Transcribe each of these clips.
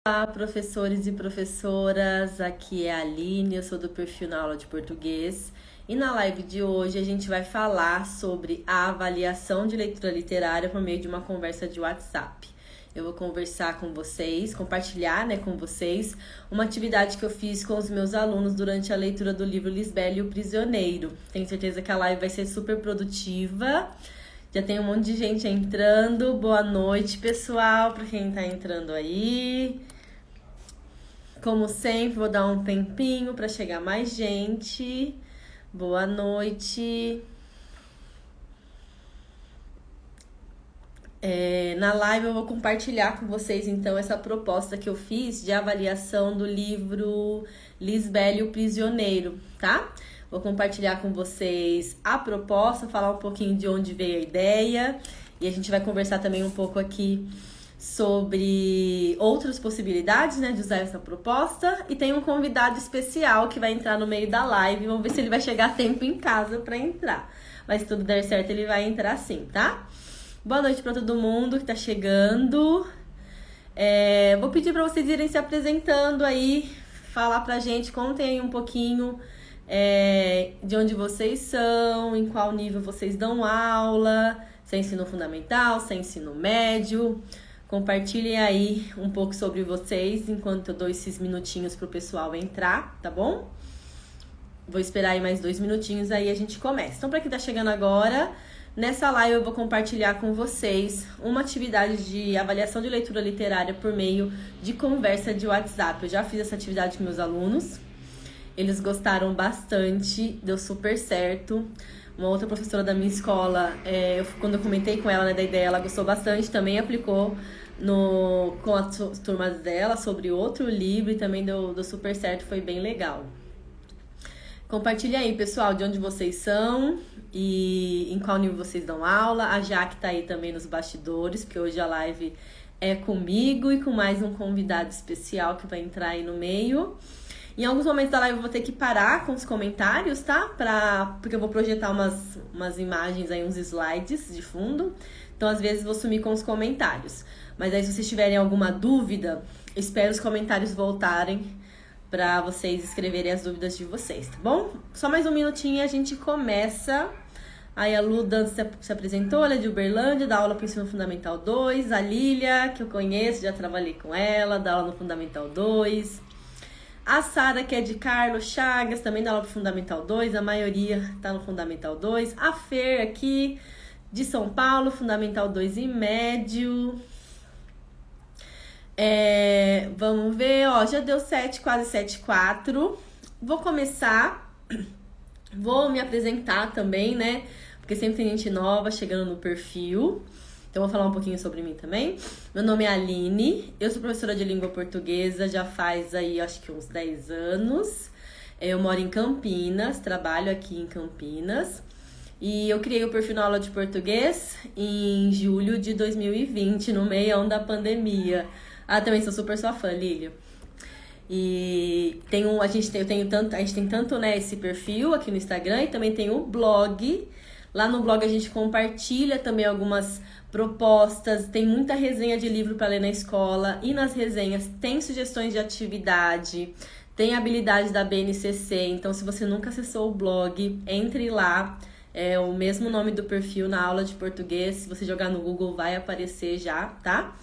Olá, professores e professoras, aqui é a Aline, eu sou do perfil na aula de português e na live de hoje a gente vai falar sobre a avaliação de leitura literária por meio de uma conversa de WhatsApp. Eu vou conversar com vocês, compartilhar com vocês uma atividade que eu fiz com os meus alunos durante a leitura do livro Lisbela e o Prisioneiro. Tenho certeza que a live vai ser super produtiva. Já tem um monte de gente entrando. Boa noite, pessoal, para quem tá entrando aí. Como sempre, vou dar um tempinho para chegar mais gente. Boa noite. Na live eu vou compartilhar com vocês, então, essa proposta que eu fiz de avaliação do livro Lisbela e o Prisioneiro, tá? Vou compartilhar com vocês a proposta, falar um pouquinho de onde veio a ideia e a gente vai conversar também um pouco aqui sobre outras possibilidades, de usar essa proposta. E tem um convidado especial que vai entrar no meio da live. Vamos ver se ele vai chegar a tempo em casa para entrar. Mas se tudo der certo, ele vai entrar sim, tá? Boa noite para todo mundo que tá chegando. Vou pedir para vocês irem se apresentando aí, falar pra gente, contem aí um pouquinho de onde vocês são, em qual nível vocês dão aula, se é ensino fundamental, se é ensino médio. Compartilhem aí um pouco sobre vocês enquanto eu dou esses minutinhos pro pessoal entrar, tá bom? Vou esperar aí mais 2 minutinhos, aí a gente começa. Então, para quem tá chegando agora, nessa live eu vou compartilhar com vocês uma atividade de avaliação de leitura literária por meio de conversa de WhatsApp. Eu já fiz essa atividade com meus alunos, eles gostaram bastante, deu super certo. Uma outra professora da minha escola, quando eu comentei com ela da ideia, ela gostou bastante, também aplicou com as turmas dela sobre outro livro e também deu super certo, foi bem legal. Compartilha aí, pessoal, de onde vocês são e em qual nível vocês dão aula. A Jaque tá aí também nos bastidores, porque hoje a live é comigo e com mais um convidado especial que vai entrar aí no meio. Em alguns momentos da live eu vou ter que parar com os comentários, tá? Porque eu vou projetar umas imagens aí, uns slides de fundo. Então, às vezes, vou sumir com os comentários. Mas aí, se vocês tiverem alguma dúvida, espero os comentários voltarem para vocês escreverem as dúvidas de vocês, tá bom? Só mais um minutinho e a gente começa. Aí a Lu se apresentou, ela é de Uberlândia, dá aula para o Ensino Fundamental 2. A Lília, que eu conheço, já trabalhei com ela, dá aula no Fundamental 2. A Sara, que é de Carlos Chagas, também dá aula pro Fundamental 2, a maioria tá no Fundamental 2. A Fer, aqui, de São Paulo, Fundamental 2 e médio. Vamos ver, já deu 7, quase 7,4. Vou começar, vou me apresentar também, porque sempre tem gente nova chegando no perfil. Então, vou falar um pouquinho sobre mim também. Meu nome é Aline, eu sou professora de língua portuguesa já faz aí, acho que uns 10 anos. Eu moro em Campinas, trabalho aqui em Campinas. E eu criei o perfil na aula de português em julho de 2020, no meião da pandemia. Também sou super sua fã, Lília. E a gente tem tanto esse perfil aqui no Instagram e também tem o blog. Lá no blog a gente compartilha também algumas propostas, tem muita resenha de livro para ler na escola e nas resenhas tem sugestões de atividade, tem habilidade da BNCC, então se você nunca acessou o blog, entre lá, é o mesmo nome do perfil na aula de português, se você jogar no Google vai aparecer já, tá?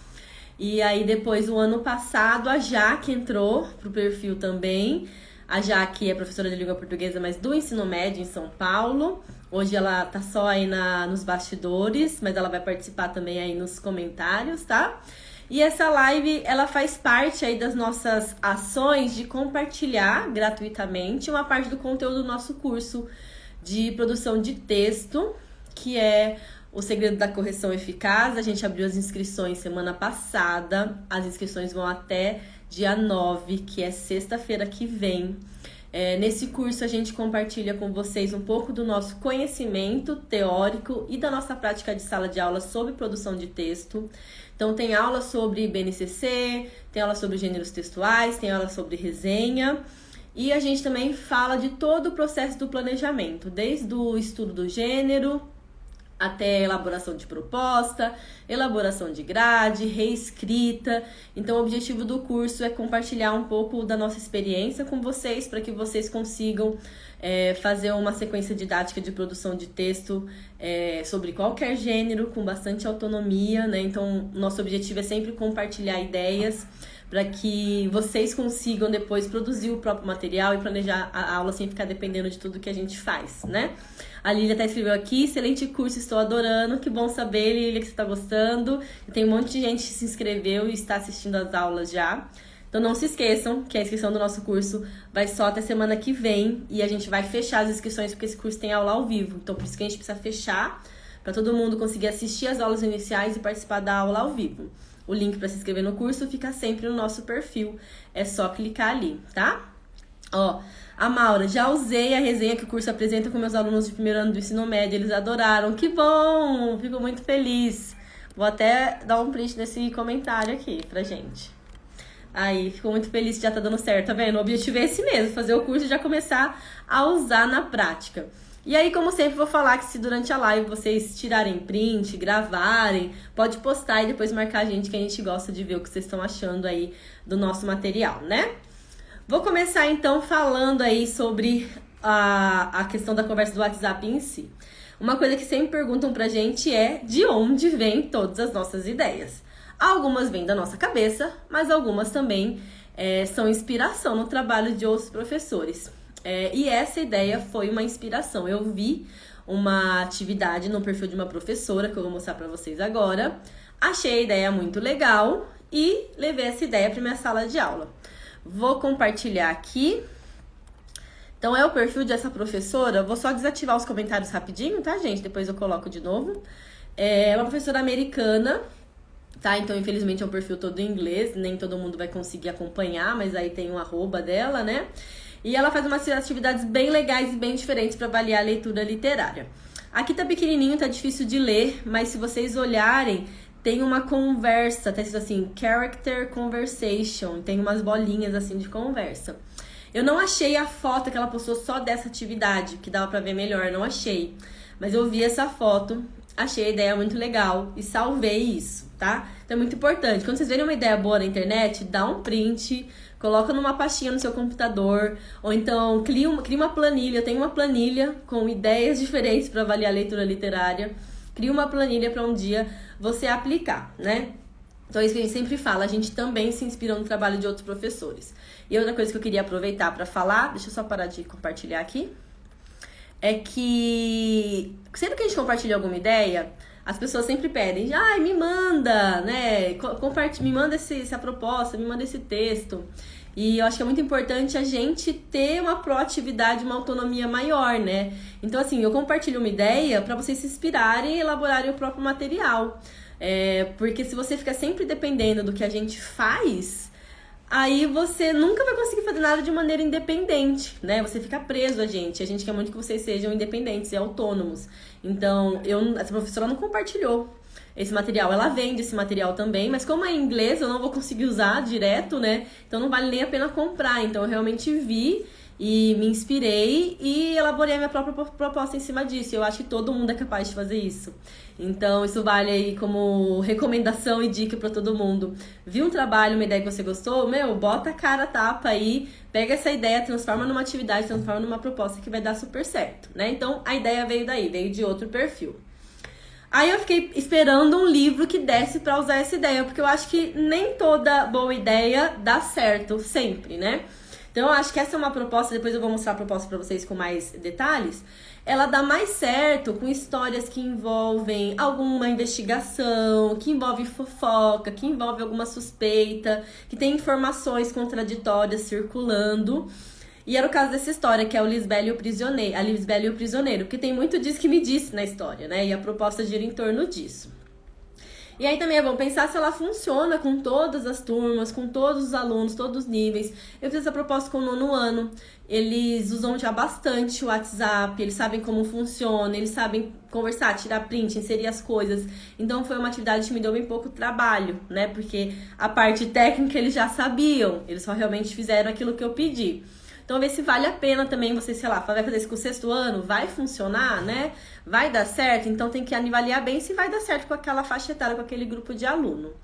E aí depois, o ano passado, a Jaque entrou pro perfil também. A Jaque é professora de língua portuguesa, mas do ensino médio em São Paulo. Hoje ela tá só aí nos bastidores, mas ela vai participar também aí nos comentários, tá? E essa live, ela faz parte aí das nossas ações de compartilhar gratuitamente uma parte do conteúdo do nosso curso de produção de texto, que é o segredo da correção eficaz. A gente abriu as inscrições semana passada, as inscrições vão até dia 9, que é sexta-feira que vem. Nesse curso a gente compartilha com vocês um pouco do nosso conhecimento teórico e da nossa prática de sala de aula sobre produção de texto. Então tem aula sobre BNCC, tem aula sobre gêneros textuais, tem aula sobre resenha. E a gente também fala de todo o processo do planejamento, desde o estudo do gênero, até elaboração de proposta, elaboração de grade, reescrita. Então, o objetivo do curso é compartilhar um pouco da nossa experiência com vocês, para que vocês consigam fazer uma sequência didática de produção de texto sobre qualquer gênero, com bastante autonomia, né? Então, nosso objetivo é sempre compartilhar ideias para que vocês consigam depois produzir o próprio material e planejar a aula sem ficar dependendo de tudo que a gente faz, né? A Lília até escreveu aqui: excelente curso, estou adorando. Que bom saber, Lília, que você está gostando. Tem um monte de gente que se inscreveu e está assistindo as aulas já. Então não se esqueçam que a inscrição do nosso curso vai só até semana que vem e a gente vai fechar as inscrições porque esse curso tem aula ao vivo. Então por isso que a gente precisa fechar para todo mundo conseguir assistir as aulas iniciais e participar da aula ao vivo. O link para se inscrever no curso fica sempre no nosso perfil. É só clicar ali, tá? Ó, a Maura: já usei a resenha que o curso apresenta com meus alunos de primeiro ano do ensino médio. Eles adoraram. Que bom! Fico muito feliz. Vou até dar um print nesse comentário aqui pra gente. Aí, ficou muito feliz que já tá dando certo, tá vendo? O objetivo é esse mesmo, fazer o curso e já começar a usar na prática. E aí, como sempre, vou falar que se durante a live vocês tirarem print, gravarem, pode postar e depois marcar a gente, que a gente gosta de ver o que vocês estão achando aí do nosso material, né? Vou começar então falando aí sobre a questão da conversa do WhatsApp em si. Uma coisa que sempre perguntam pra gente é de onde vêm todas as nossas ideias. Algumas vêm da nossa cabeça, mas algumas também são inspiração no trabalho de outros professores. E essa ideia foi uma inspiração. Eu vi uma atividade no perfil de uma professora, que eu vou mostrar pra vocês agora. Achei a ideia muito legal e levei essa ideia pra minha sala de aula. Vou compartilhar aqui. Então, é o perfil dessa professora. Vou só desativar os comentários rapidinho, tá, gente? Depois eu coloco de novo. É uma professora americana, tá? Então, infelizmente, é um perfil todo em inglês. Nem todo mundo vai conseguir acompanhar, mas aí tem um arroba dela, né? E ela faz umas atividades bem legais e bem diferentes para avaliar a leitura literária. Aqui tá pequenininho, tá difícil de ler, mas se vocês olharem, tem uma conversa, tá escrito assim, Character Conversation. Tem umas bolinhas assim de conversa. Eu não achei a foto que ela postou só dessa atividade, que dava pra ver melhor, não achei. Mas eu vi essa foto, achei a ideia muito legal e salvei isso, tá? Então é muito importante. Quando vocês verem uma ideia boa na internet, dá um print, coloca numa pastinha no seu computador, ou então cria uma planilha. Tem uma planilha com ideias diferentes para avaliar a leitura literária. Cria uma planilha para um dia você aplicar, né? Então é isso que a gente sempre fala, a gente também se inspira no trabalho de outros professores. E outra coisa que eu queria aproveitar para falar, deixa eu só parar de compartilhar aqui, é que sempre que a gente compartilha alguma ideia, as pessoas sempre pedem, ai, me manda, né? Me manda essa proposta, me manda esse texto. E eu acho que é muito importante a gente ter uma proatividade, uma autonomia maior, né? Então, assim, eu compartilho uma ideia para vocês se inspirarem e elaborarem o próprio material. Porque se você fica sempre dependendo do que a gente faz, aí você nunca vai conseguir fazer nada de maneira independente, né? Você fica preso a gente quer muito que vocês sejam independentes e autônomos. Então, essa professora não compartilhou esse material. Ela vende esse material também, mas como é em inglês, eu não vou conseguir usar direto, né? Então, não vale nem a pena comprar. Então, eu realmente vi e me inspirei e elaborei a minha própria proposta em cima disso. Eu acho que todo mundo é capaz de fazer isso. Então, isso vale aí como recomendação e dica pra todo mundo. Viu um trabalho, uma ideia que você gostou? Bota a cara a tapa aí, pega essa ideia, transforma numa atividade, transforma numa proposta que vai dar super certo, né? Então, a ideia veio daí, veio de outro perfil. Aí eu fiquei esperando um livro que desse pra usar essa ideia, porque eu acho que nem toda boa ideia dá certo sempre, né? Então, eu acho que essa é uma proposta, depois eu vou mostrar a proposta pra vocês com mais detalhes. Ela dá mais certo com histórias que envolvem alguma investigação, que envolve fofoca, que envolve alguma suspeita, que tem informações contraditórias circulando. E era o caso dessa história, que é o Lisbela e o Prisioneiro, a Lisbela e o Prisioneiro, porque tem muito disso que me disse na história, né? E a proposta gira em torno disso. E aí também é bom pensar se ela funciona com todas as turmas, com todos os alunos, todos os níveis. Eu fiz essa proposta com o 9º ano. Eles usam já bastante o WhatsApp, eles sabem como funciona, eles sabem conversar, tirar print, inserir as coisas. Então foi uma atividade que me deu bem pouco trabalho, né? Porque a parte técnica eles já sabiam, eles só realmente fizeram aquilo que eu pedi. Então, ver se vale a pena também você, sei lá, vai fazer isso com o 6º ano, vai funcionar, né? Vai dar certo? Então, tem que avaliar bem se vai dar certo com aquela faixa etária, com aquele grupo de aluno.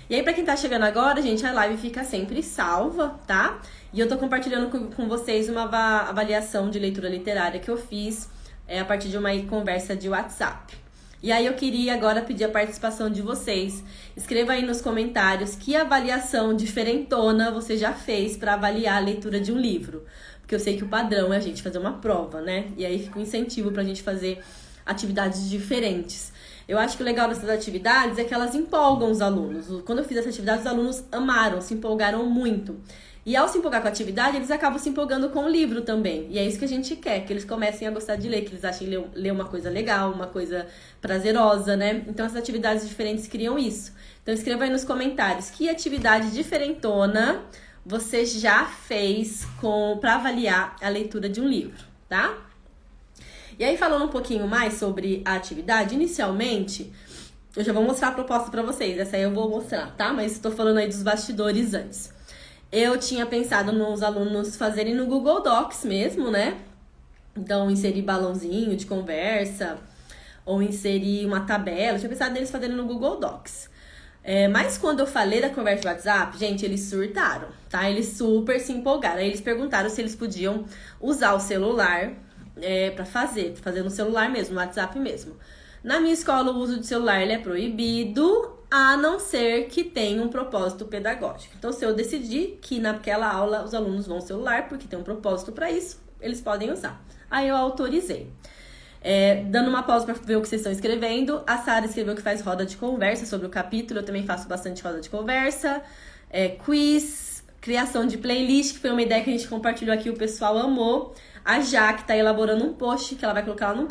E aí, pra quem tá chegando agora, gente, a live fica sempre salva, tá? E eu tô compartilhando com vocês uma avaliação de leitura literária que eu fiz a partir de uma conversa de WhatsApp. E aí eu queria agora pedir a participação de vocês. Escreva aí nos comentários que avaliação diferentona você já fez para avaliar a leitura de um livro. Porque eu sei que o padrão é a gente fazer uma prova, né? E aí fica um incentivo pra gente fazer atividades diferentes. Eu acho que o legal dessas atividades é que elas empolgam os alunos. Quando eu fiz essa atividade, os alunos amaram, se empolgaram muito. E ao se empolgar com a atividade, eles acabam se empolgando com o livro também. E é isso que a gente quer, que eles comecem a gostar de ler, que eles achem ler uma coisa legal, uma coisa prazerosa, né? Então, essas atividades diferentes criam isso. Então, escreva aí nos comentários que atividade diferentona você já fez para avaliar a leitura de um livro, tá? E aí, falando um pouquinho mais sobre a atividade, inicialmente, eu já vou mostrar a proposta pra vocês. Essa aí eu vou mostrar, tá? Mas estou falando aí dos bastidores antes. Eu tinha pensado nos alunos fazerem no Google Docs mesmo, né? Então, inserir balãozinho de conversa, ou inserir uma tabela. Eu tinha pensado neles fazerem no Google Docs. Mas quando eu falei da conversa de WhatsApp, gente, eles surtaram, tá? Eles super se empolgaram. Aí eles perguntaram se eles podiam usar o celular pra fazer no celular mesmo, no WhatsApp mesmo. Na minha escola, o uso de celular ele é proibido, a não ser que tenha um propósito pedagógico. Então, se eu decidir que naquela aula os alunos vão ao celular, porque tem um propósito para isso, eles podem usar. Aí eu autorizei. Dando uma pausa para ver o que vocês estão escrevendo, a Sara escreveu que faz roda de conversa sobre o capítulo, eu também faço bastante roda de conversa. Quiz, criação de playlist, que foi uma ideia que a gente compartilhou aqui, o pessoal amou. A Jaque está elaborando um post que ela vai colocar lá no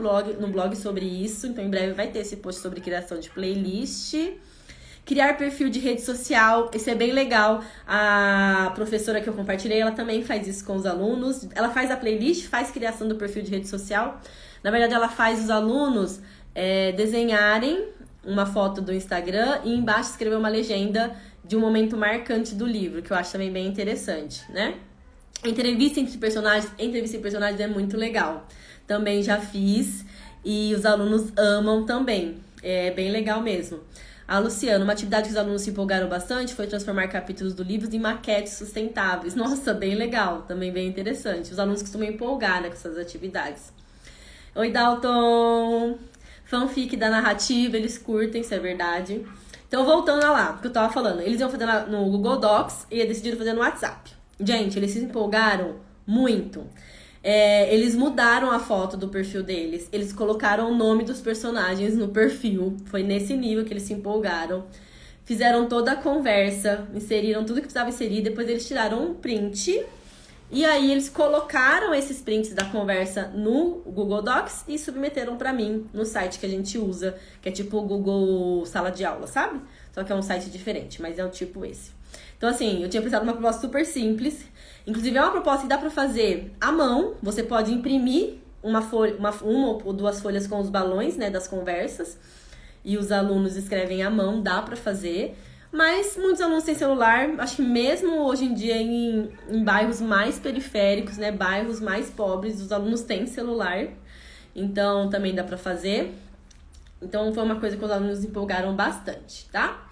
blog sobre isso. Então, em breve vai ter esse post sobre criação de playlist. Criar perfil de rede social, isso é bem legal. A professora que eu compartilhei, ela também faz isso com os alunos. Ela faz a playlist, faz criação do perfil de rede social. Na verdade, ela faz os alunos desenharem uma foto do Instagram e embaixo escrever uma legenda de um momento marcante do livro, que eu acho também bem interessante, né? Entrevista em personagens é muito legal. Também já fiz e os alunos amam também. É bem legal mesmo. A Luciana, uma atividade que os alunos se empolgaram bastante foi transformar capítulos do livro em maquetes sustentáveis. Nossa, bem legal, também bem interessante. Os alunos costumam empolgar, né, com essas atividades. Oi, Dalton. Fanfic da narrativa, eles curtem, isso é verdade. Então, voltando lá, o que eu tava falando. Eles iam fazer no Google Docs e decidiram fazer no WhatsApp. Gente, eles se empolgaram muito. Eles mudaram a foto do perfil deles. Eles colocaram o nome dos personagens no perfil. Foi nesse nível que eles se empolgaram. Fizeram toda a conversa, inseriram tudo que precisava inserir. Depois eles tiraram um print. E aí eles colocaram esses prints da conversa no Google Docs e submeteram pra mim no site que a gente usa, que é tipo o Google Sala de Aula, sabe? Só que é um site diferente, mas é um tipo esse. Então, assim, eu tinha pensado numa proposta super simples. Inclusive, é uma proposta que dá pra fazer à mão. Você pode imprimir uma ou duas folhas com os balões, né, das conversas. E os alunos escrevem à mão, dá pra fazer. Mas muitos alunos têm celular. Acho que mesmo hoje em dia, em bairros mais periféricos, né, bairros mais pobres, os alunos têm celular. Então, também dá pra fazer. Então, foi uma coisa que os alunos empolgaram bastante, tá?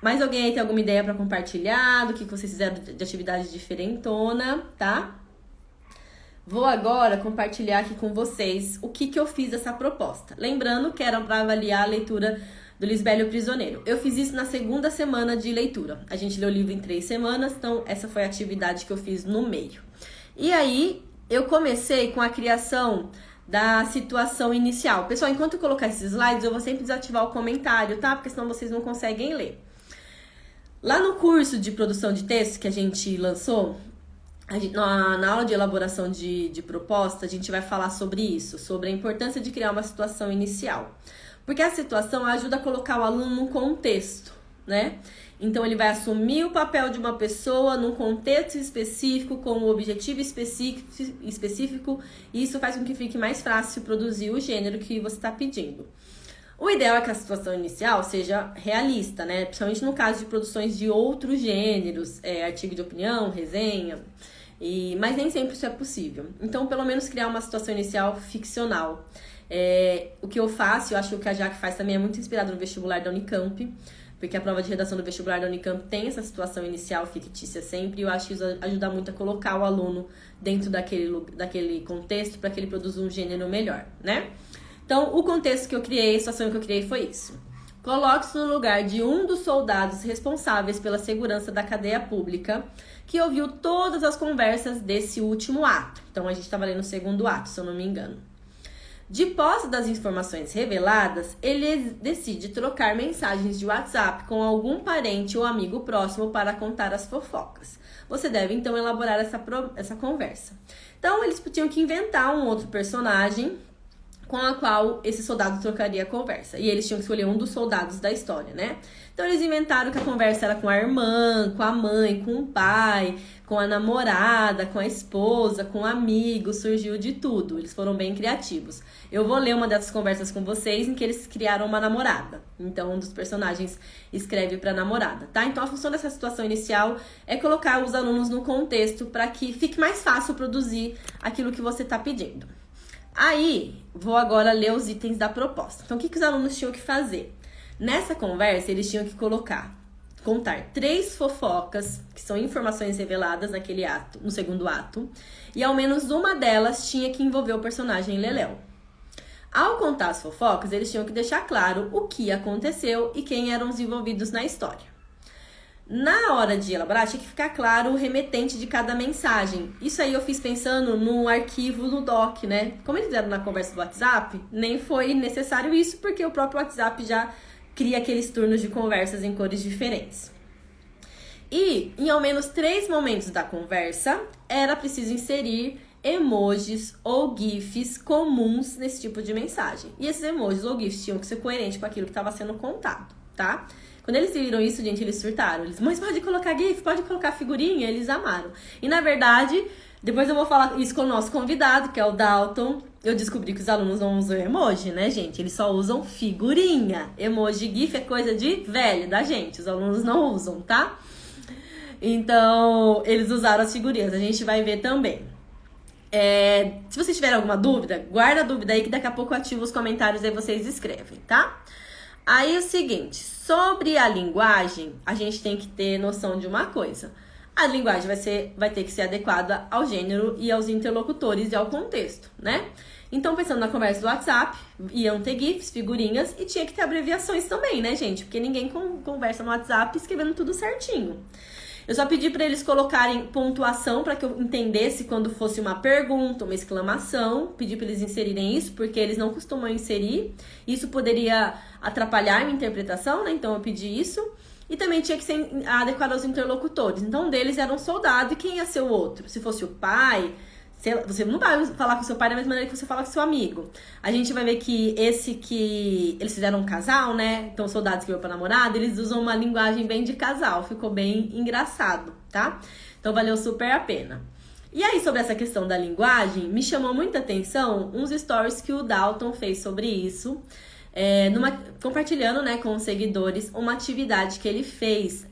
Mais alguém aí tem alguma ideia para compartilhar do que vocês fizeram de atividade diferentona, tá? Vou agora compartilhar aqui com vocês o que eu fiz dessa proposta. Lembrando que era para avaliar a leitura do Lisbela e o Prisioneiro. Eu fiz isso na 2ª semana de leitura. A gente leu o livro em 3 semanas, então essa foi a atividade que eu fiz no meio. E aí, eu comecei com a criação da situação inicial. Pessoal, enquanto eu colocar esses slides, eu vou sempre desativar o comentário, tá? Porque senão vocês não conseguem ler. Lá no curso de produção de texto que a gente lançou, na aula de elaboração de proposta, a gente vai falar sobre isso, sobre a importância de criar uma situação inicial. Porque a situação ajuda a colocar o aluno num contexto, né? Então, ele vai assumir o papel de uma pessoa num contexto específico, com um objetivo específico, e isso faz com que fique mais fácil produzir o gênero que você está pedindo. O ideal é que a situação inicial seja realista, né? Principalmente no caso de produções de outros gêneros, artigo de opinião, resenha, mas nem sempre isso é possível. Então, pelo menos criar uma situação inicial ficcional. O que eu faço, eu acho que o que a Jaque faz também é muito inspirado no vestibular da Unicamp, porque a prova de redação do vestibular da Unicamp tem essa situação inicial fictícia sempre, e eu acho que isso ajuda muito a colocar o aluno dentro daquele contexto para que ele produza um gênero melhor, né? Então, o contexto que eu criei, a situação que eu criei foi isso. Coloque-se no lugar de um dos soldados responsáveis pela segurança da cadeia pública, que ouviu todas as conversas desse último ato. Então, a gente estava lendo o segundo ato, se eu não me engano. De posse das informações reveladas, ele decide trocar mensagens de WhatsApp com algum parente ou amigo próximo para contar as fofocas. Você deve, então, elaborar essa conversa. Então, eles tinham que inventar um outro personagem com a qual esse soldado trocaria a conversa. E eles tinham que escolher um dos soldados da história, né? Então, eles inventaram que a conversa era com a irmã, com a mãe, com o pai, com a namorada, com a esposa, com o amigo, surgiu de tudo. Eles foram bem criativos. Eu vou ler uma dessas conversas com vocês em que eles criaram uma namorada. Então, um dos personagens escreve para a namorada, tá? Então, a função dessa situação inicial é colocar os alunos no contexto para que fique mais fácil produzir aquilo que você está pedindo. Aí, vou agora ler os itens da proposta. Então, o que os alunos tinham que fazer? Nessa conversa, eles tinham que contar 3 fofocas, que são informações reveladas naquele ato, no segundo ato, e ao menos uma delas tinha que envolver o personagem Leléu. Ao contar as fofocas, eles tinham que deixar claro o que aconteceu e quem eram os envolvidos na história. Na hora de elaborar, tinha que ficar claro o remetente de cada mensagem. Isso aí eu fiz pensando no arquivo no doc, né? Como eles fizeram na conversa do WhatsApp, nem foi necessário isso, porque o próprio WhatsApp já cria aqueles turnos de conversas em cores diferentes. E, em ao menos 3 momentos da conversa, era preciso inserir emojis ou gifs comuns nesse tipo de mensagem. E esses emojis ou gifs tinham que ser coerentes com aquilo que estava sendo contado, tá? Quando eles viram isso, gente, eles surtaram. Mas pode colocar gif, pode colocar figurinha, eles amaram. E, na verdade, depois eu vou falar isso com o nosso convidado, que é o Dalton. Eu descobri que os alunos não usam emoji, né, gente? Eles só usam figurinha. Emoji e gif é coisa de velho, da gente. Os alunos não usam, tá? Então, eles usaram as figurinhas. A gente vai ver também. Se vocês tiverem alguma dúvida, guarda a dúvida aí que daqui a pouco eu ativo os comentários e vocês escrevem, tá? Aí o seguinte, sobre a linguagem, a gente tem que ter noção de uma coisa. A linguagem vai ter que ser adequada ao gênero e aos interlocutores e ao contexto, né? Então, pensando na conversa do WhatsApp, iam ter GIFs, figurinhas e tinha que ter abreviações também, né, gente? Porque ninguém conversa no WhatsApp escrevendo tudo certinho. Eu só pedi para eles colocarem pontuação para que eu entendesse quando fosse uma pergunta, uma exclamação. Pedi para eles inserirem isso, porque eles não costumam inserir. Isso poderia atrapalhar a minha interpretação, né? Então eu pedi isso. E também tinha que ser adequado aos interlocutores. Então, um deles era um soldado e quem ia ser o outro? Se fosse o pai, você não vai falar com seu pai da mesma maneira que você fala com seu amigo. A gente vai ver que eles fizeram um casal, né? Então, o soldado escreveu pra namorada, eles usam uma linguagem bem de casal. Ficou bem engraçado, tá? Então, valeu super a pena. E aí, sobre essa questão da linguagem, me chamou muita atenção uns stories que o Dalton fez sobre isso. Compartilhando, né, com os seguidores uma atividade que ele fez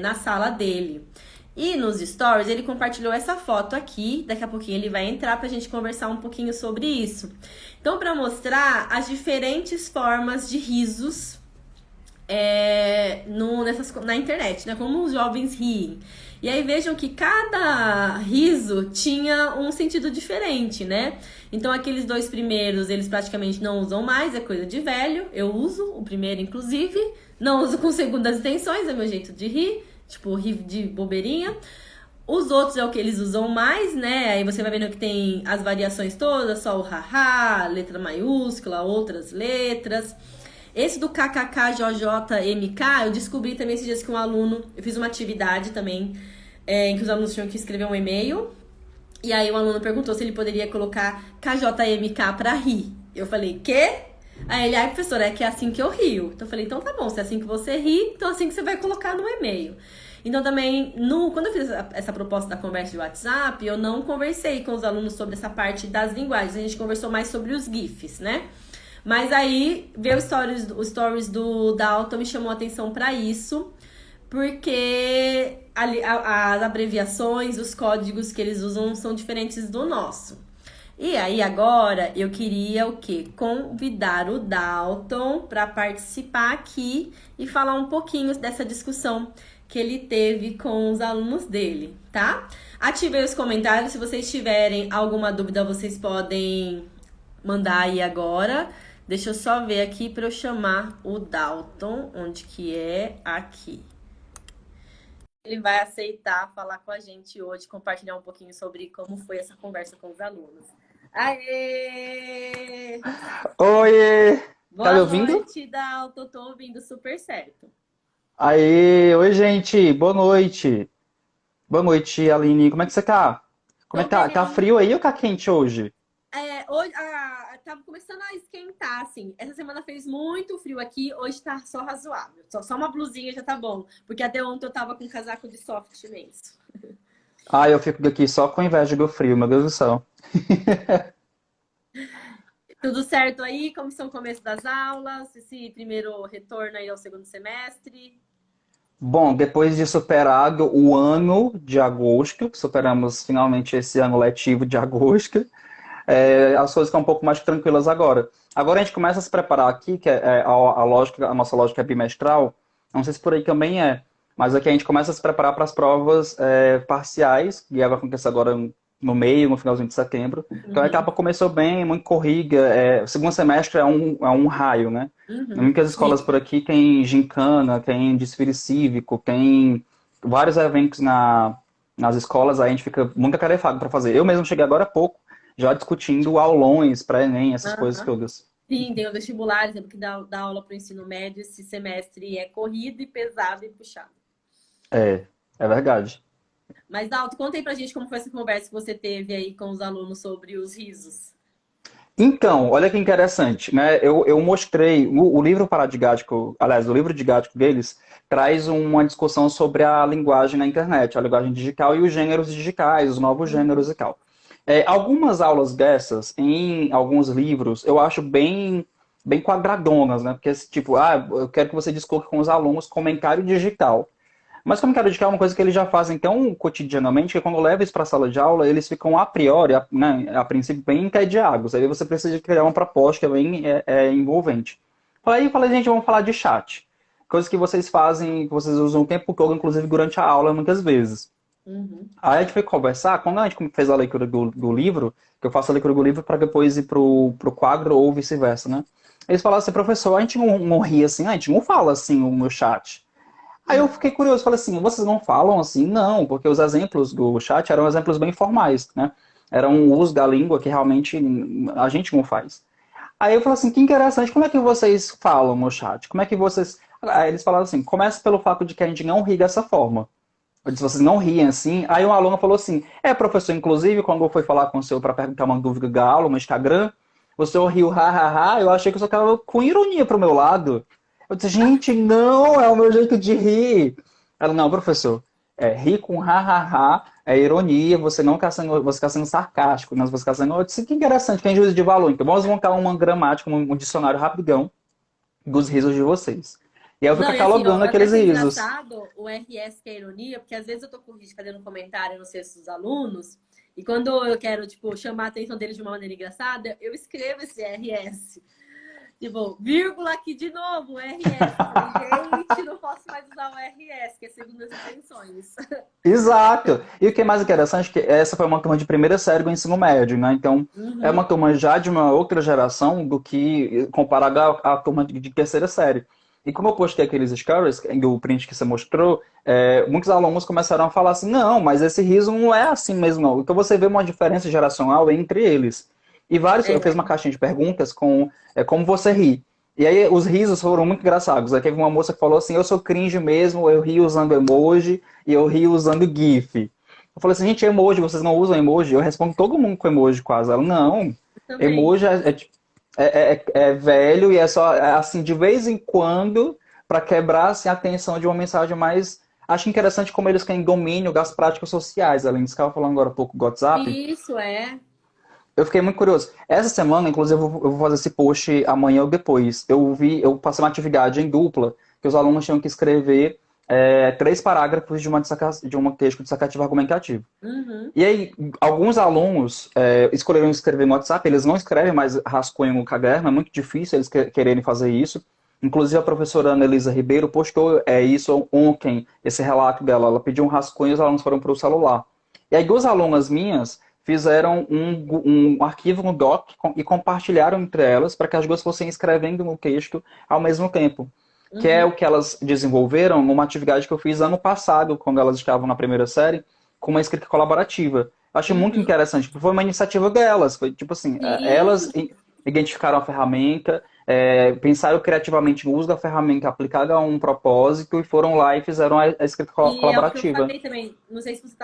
na sala dele. E nos stories ele compartilhou essa foto aqui. Daqui a pouquinho ele vai entrar pra gente conversar um pouquinho sobre isso. Então, para mostrar as diferentes formas de risos na internet, né? Como os jovens riem. E aí vejam que cada riso tinha um sentido diferente, né? Então aqueles 2 primeiros eles praticamente não usam mais, é coisa de velho. Eu uso o primeiro, inclusive. Não uso com segundas intenções, é meu jeito de rir. Tipo, rir de bobeirinha. Os outros é o que eles usam mais, né? Aí você vai vendo que tem as variações todas, só o haha, letra maiúscula, outras letras. Esse do KKKJJMK, eu descobri também esses dias que um aluno... Eu fiz uma atividade também, em que os alunos tinham que escrever um e-mail. E aí o aluno perguntou se ele poderia colocar KJMK pra rir. Eu falei, quê? Aí ele, professora, é que é assim que eu rio. Então eu falei, então tá bom, se é assim que você ri, então é assim que você vai colocar no e-mail. Então também, quando eu fiz essa proposta da conversa de WhatsApp, eu não conversei com os alunos sobre essa parte das linguagens. A gente conversou mais sobre os GIFs, né? Mas aí, ver os stories do Dalton me chamou a atenção para isso, porque as abreviações, os códigos que eles usam são diferentes do nosso. E aí agora eu queria o quê? Convidar o Dalton para participar aqui e falar um pouquinho dessa discussão que ele teve com os alunos dele, tá? Ativei os comentários, se vocês tiverem alguma dúvida, vocês podem mandar aí agora. Deixa eu só ver aqui para eu chamar o Dalton, onde que é? Aqui. Ele vai aceitar falar com a gente hoje, compartilhar um pouquinho sobre como foi essa conversa com os alunos. Aê! Oi, tá Boa me ouvindo? noite, Dalton. Tô ouvindo super certo. Aê, oi gente, boa noite. Boa noite, Aline, como é que você tá? Como é Tô que tá? Tá bem. frio aí ou tá quente hoje? Hoje tava começando a esquentar, assim. Essa semana fez muito frio aqui, hoje tá só razoável. Só uma blusinha já tá bom. Porque até ontem eu tava com um casaco de soft imenso. Ah, eu fico aqui só com inveja do frio, meu Deus do céu. Tudo certo aí? Como são o começo das aulas? Esse primeiro retorno aí ao segundo semestre? Bom, depois de superado o ano de agosto, superamos finalmente esse ano letivo de agosto, as coisas estão um pouco mais tranquilas agora. Agora a gente começa a se preparar aqui, que a lógica, a nossa lógica é bimestral, não sei se por aí também é, mas aqui a gente começa a se preparar para as provas parciais, que vai acontecer agora no meio, no finalzinho de setembro. Então a Uhum. etapa começou bem, muito corrida, o segundo semestre é um raio, né? Em Uhum. muitas escolas Sim. por aqui tem gincana, tem desfile cívico, tem vários eventos nas escolas, aí a gente fica muito atarefado para fazer. Eu mesmo cheguei agora há pouco, já discutindo aulões para Enem, essas coisas Aham. todas. Sim, tem o vestibular, exemplo, que dá aula para o ensino médio. Esse semestre é corrido e pesado e puxado. É verdade. Mas, Dalton, conta aí pra gente como foi essa conversa que você teve aí com os alunos sobre os risos. Então, olha que interessante, né? Eu mostrei o livro paradidático, aliás, o livro didático deles traz uma discussão sobre a linguagem na internet, a linguagem digital e os gêneros digitais, os novos gêneros Uhum. e tal. Algumas aulas dessas, em alguns livros, eu acho bem quadradonas, né? Porque, tipo, eu quero que você discuta com os alunos comentário digital. Mas comentário digital é uma coisa que eles já fazem tão cotidianamente que quando leva isso para a sala de aula, eles ficam a priori, né, a princípio, bem entediados. Aí você precisa criar uma proposta que é bem envolvente. Falei, gente, vamos falar de chat. Coisas que vocês fazem, que vocês usam o tempo todo, inclusive durante a aula, muitas vezes. Uhum. Aí a gente foi conversar, quando a gente fez a leitura do livro, que eu faço a leitura do livro para depois ir pro quadro ou vice-versa, né? Eles falaram assim, professor, a gente não ri assim, a gente não fala assim no chat. Aí eu fiquei curioso, falei assim, vocês não falam assim? Não, porque os exemplos do chat eram exemplos bem formais, né? Era um uso da língua que realmente a gente não faz. Aí eu falei assim, que interessante, como é que vocês falam no chat? Como é que vocês... Aí eles falaram assim, começa pelo fato de que a gente não ri dessa forma. Eu disse, vocês não riem assim? Aí um aluno falou assim, professor, inclusive, quando eu fui falar com o senhor para perguntar uma dúvida da aula no Instagram, o senhor riu, hahaha, eu achei que o senhor estava com ironia pro meu lado. Eu disse, gente, não, é o meu jeito de rir. Ela, não, professor, rir com hahaha é ironia, você está sendo sarcástico, né? Você está sendo... Eu disse, que interessante, tem juízo de valor. Então vamos montar uma gramática, um dicionário rapidão dos risos de vocês. E aí eu fui Não, e assim, ó, catalogando eu até aqueles achei risos. engraçado o RS, que é ironia, porque às vezes eu tô com o vídeo fazendo um comentário nos textos dos alunos, e quando eu quero, tipo, chamar a atenção deles de uma maneira engraçada, eu escrevo esse RS. Tipo, vírgula aqui de novo, o RS. Eu falei, gente, não posso mais usar o RS, que é segundo as intenções. Exato. E o que é mais interessante é que essa foi uma turma de primeira série do ensino médio, né? Então, é uma Uhum. turma já de uma outra geração do que comparada à turma de terceira série. E como eu postei aqueles stories, do print que você mostrou, muitos alunos começaram a falar assim, não, mas esse riso não é assim mesmo, não. Então você vê uma diferença geracional entre eles. E eu fiz uma É. caixinha de perguntas com como você ri. E aí os risos foram muito engraçados. Aí teve uma moça que falou assim, eu sou cringe mesmo, eu rio usando emoji e eu rio usando GIF. Eu falei assim, gente, emoji, vocês não usam emoji? Eu respondo todo mundo com emoji quase. Ela, não, Eu também. emoji é velho e é só assim, de vez em quando, para quebrar assim, a tensão de uma mensagem mais. Acho interessante como eles têm domínio das práticas sociais. Além disso que eu estava falando agora há pouco do WhatsApp. Isso é. Eu fiquei muito curioso. Essa semana, inclusive, eu vou fazer esse post amanhã ou depois. Eu passei uma atividade em dupla, que os alunos tinham que escrever 3 parágrafos de uma texto dissecativo argumentativo. Uhum. E aí, alguns alunos escolheram escrever no WhatsApp, eles não escrevem, mas rascunham o caderno, é muito difícil eles quererem fazer isso. Inclusive, a professora Anelisa Ribeiro postou isso ontem, esse relato dela. Ela pediu um rascunho e os alunos foram para o celular. E aí, duas alunas minhas fizeram um arquivo no Doc e compartilharam entre elas para que as duas fossem escrevendo no texto ao mesmo tempo. Que é o Uhum. que elas desenvolveram numa atividade que eu fiz ano passado, quando elas estavam na primeira série, com uma escrita colaborativa. Eu achei muito Uhum. interessante, porque foi uma iniciativa delas. Foi tipo assim, elas Sim. identificaram a ferramenta, pensaram criativamente no uso da ferramenta aplicada a um propósito e foram lá e fizeram a escrita E é o que eu colaborativa. falei também. Não sei se você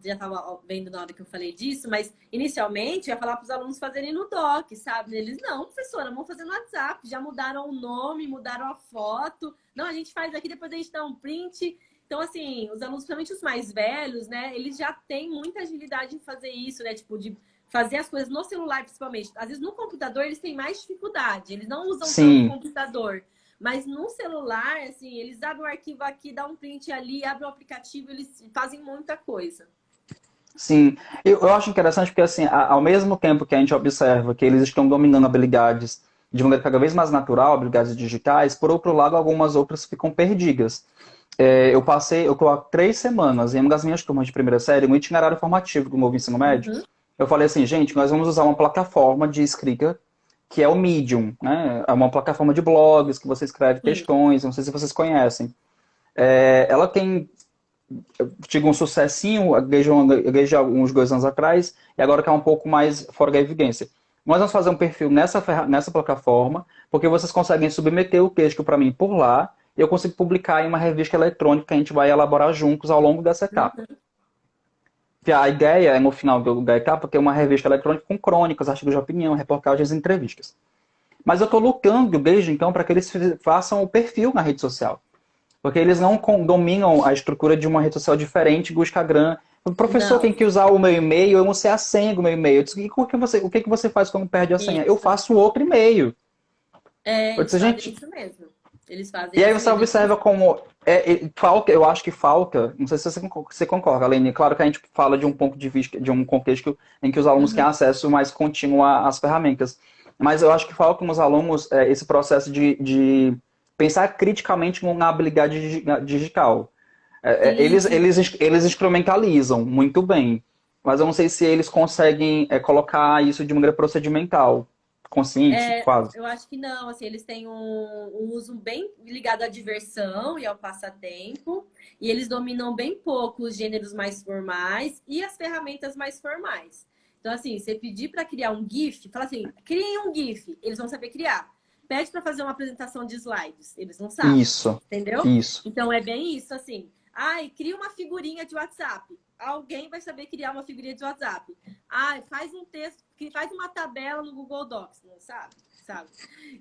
já estava vendo na hora que eu falei disso, mas inicialmente eu ia falar para os alunos fazerem no Doc, sabe? Eles, não, professora, vamos fazer no WhatsApp. Já mudaram o nome, mudaram a foto. Não, a gente faz aqui, depois a gente dá um print. Então, assim, os alunos, principalmente os mais velhos, né? Eles já têm muita agilidade em fazer isso, né? Tipo, de fazer as coisas no celular, principalmente. Às vezes, no computador, eles têm mais dificuldade. Eles não usam tanto o Sim, computador. Mas no celular, assim, eles abrem o arquivo aqui, dão um print ali, abrem o aplicativo, eles fazem muita coisa. sim. Eu acho interessante porque, assim, ao mesmo tempo que a gente observa que eles estão dominando habilidades de maneira cada vez mais natural, habilidades digitais, por outro lado, algumas outras ficam perdidas. Eu tô há 3 semanas em uma das minhas turmas de primeira série, um itinerário formativo do novo ensino médio. Uhum. Eu falei assim, gente, nós vamos usar uma plataforma de escrita que é o Medium, né? É uma plataforma de blogs que você escreve Sim. textões, não sei se vocês conhecem. Ela tem tive um sucessinho desde uns 2 anos atrás, e agora está um pouco mais fora da evidência. Nós vamos fazer um perfil nessa plataforma, porque vocês conseguem submeter o texto para mim por lá, e eu consigo publicar em uma revista eletrônica que a gente vai elaborar juntos ao longo dessa etapa. Uhum. Que a ideia é, no final da etapa, ter uma revista eletrônica com crônicas, artigos de opinião, reportagens e entrevistas. Mas eu estou lutando desde então para que eles façam o perfil na rede social. Porque eles não dominam a estrutura de uma rede social diferente do Instagram. O professor tem Não, que usar o meu e-mail, eu não sei a senha do meu e-mail. Eu disse, e o que você faz quando perde a senha? Eu isso. faço outro e-mail. Eu Eles disse, fazem gente. isso mesmo. Eles E fazem aí isso você mesmo. observa como. Falta, eu acho que falta, não sei se você concorda, Aline. Claro que a gente fala de um ponto de vista, de um contexto em que os alunos têm Uhum. acesso mais contínuo às ferramentas. Mas eu acho que falta nos alunos esse processo de pensar criticamente na habilidade digital. Sim, sim. Eles instrumentalizam muito bem, mas eu não sei se eles conseguem colocar isso de maneira procedimental, consciente, quase. Eu acho que não, assim, eles têm um uso bem ligado à diversão e ao passatempo, e eles dominam bem pouco os gêneros mais formais e as ferramentas mais formais. Então, assim, você pedir para criar um GIF, fala assim, criem um GIF, eles vão saber criar. Pede para fazer uma apresentação de slides, eles não sabem, Isso, entendeu? isso. Então, é bem isso, assim. Ai, cria uma figurinha de WhatsApp. Alguém vai saber criar uma figurinha de WhatsApp. Ah, faz um texto, faz uma tabela no Google Docs, não sabe? Sabe?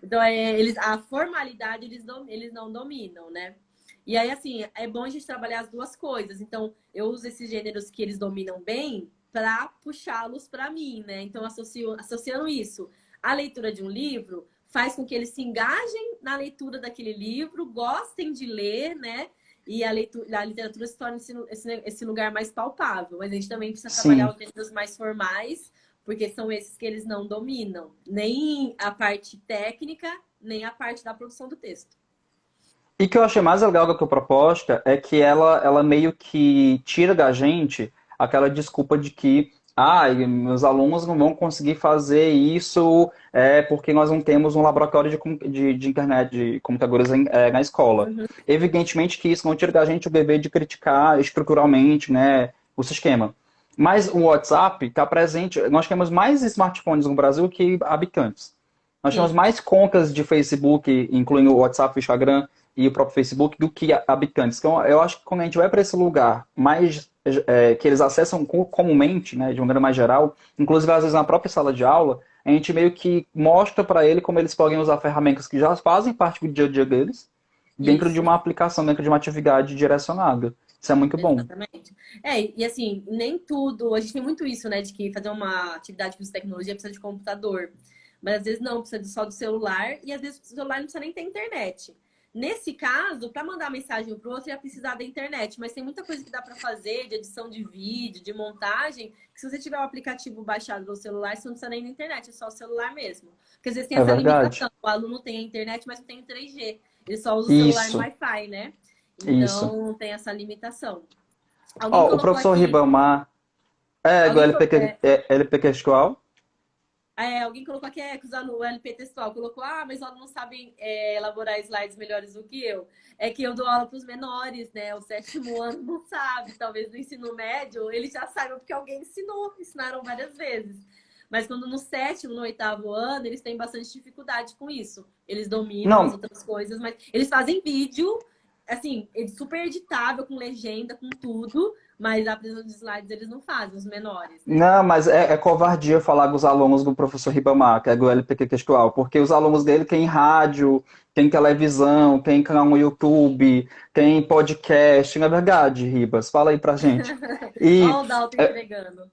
Então, a formalidade eles não dominam, né? E aí, assim, é bom a gente trabalhar as duas coisas. Então, eu uso esses gêneros que eles dominam bem para puxá-los para mim, né? Então, associando isso à leitura de um livro, faz com que eles se engajem na leitura daquele livro, gostem de ler, né? E a literatura se torna esse lugar mais palpável. Mas a gente também precisa trabalhar Sim. os gêneros mais formais, porque são esses que eles não dominam. Nem a parte técnica, nem a parte da produção do texto. E o que eu achei mais legal da tua proposta é que ela meio que tira da gente aquela desculpa de que meus alunos não vão conseguir fazer isso porque nós não temos um laboratório de internet, de computadores na escola. Uhum. Evidentemente que isso não tira da gente o dever de criticar estruturalmente, né, o sistema. Mas o WhatsApp está presente. Nós temos mais smartphones no Brasil que habitantes. Nós temos Sim. mais contas de Facebook, incluindo o WhatsApp, o Instagram e o próprio Facebook, do que habitantes. Então, eu acho que quando a gente vai para esse lugar mais que eles acessam comumente, né, de maneira mais geral, inclusive às vezes na própria sala de aula, a gente meio que mostra para ele como eles podem usar ferramentas que já fazem parte do dia a dia deles, dentro de Isso. uma aplicação, dentro de uma atividade direcionada. Isso é muito bom. Exatamente. E assim, nem tudo. A gente tem muito isso, né? De que fazer uma atividade com tecnologia precisa de computador. Mas às vezes não, precisa só do celular. E às vezes o celular não precisa nem ter internet. Nesse caso, para mandar mensagem para o outro, ia precisar da internet. Mas tem muita coisa que dá para fazer, de edição de vídeo, de montagem, que se você tiver o aplicativo baixado no celular, você não precisa nem da internet, é só o celular mesmo. Porque às vezes tem É essa verdade. limitação. O aluno tem a internet, mas não tem 3G. Ele só usa o celular no Isso, Wi-Fi, né? isso. Então tem essa limitação. Alguém Ó, o colocou professor aqui. Ribamar é do Alguém, LP Textual? alguém colocou aqui que os alunos, o LP textual colocou, mas os alunos não sabem elaborar slides melhores do que eu. É que eu dou aula para os menores, né? O sétimo ano não sabe, talvez no ensino médio eles já saibam porque alguém ensinaram várias vezes. Mas quando no sétimo, no oitavo ano, eles têm bastante dificuldade com isso. Eles dominam as Não, outras coisas, mas eles fazem vídeo, assim, super editável, com legenda, com tudo, mas a apresentação de slides eles não fazem, os menores, né? não, mas é covardia falar dos alunos do professor Ribamar, que é do LPq Textual, porque os alunos dele têm rádio, tem televisão, tem canal no YouTube, tem podcast, não é verdade, Ribas? Fala aí pra gente. E Olha o Dalton entregando.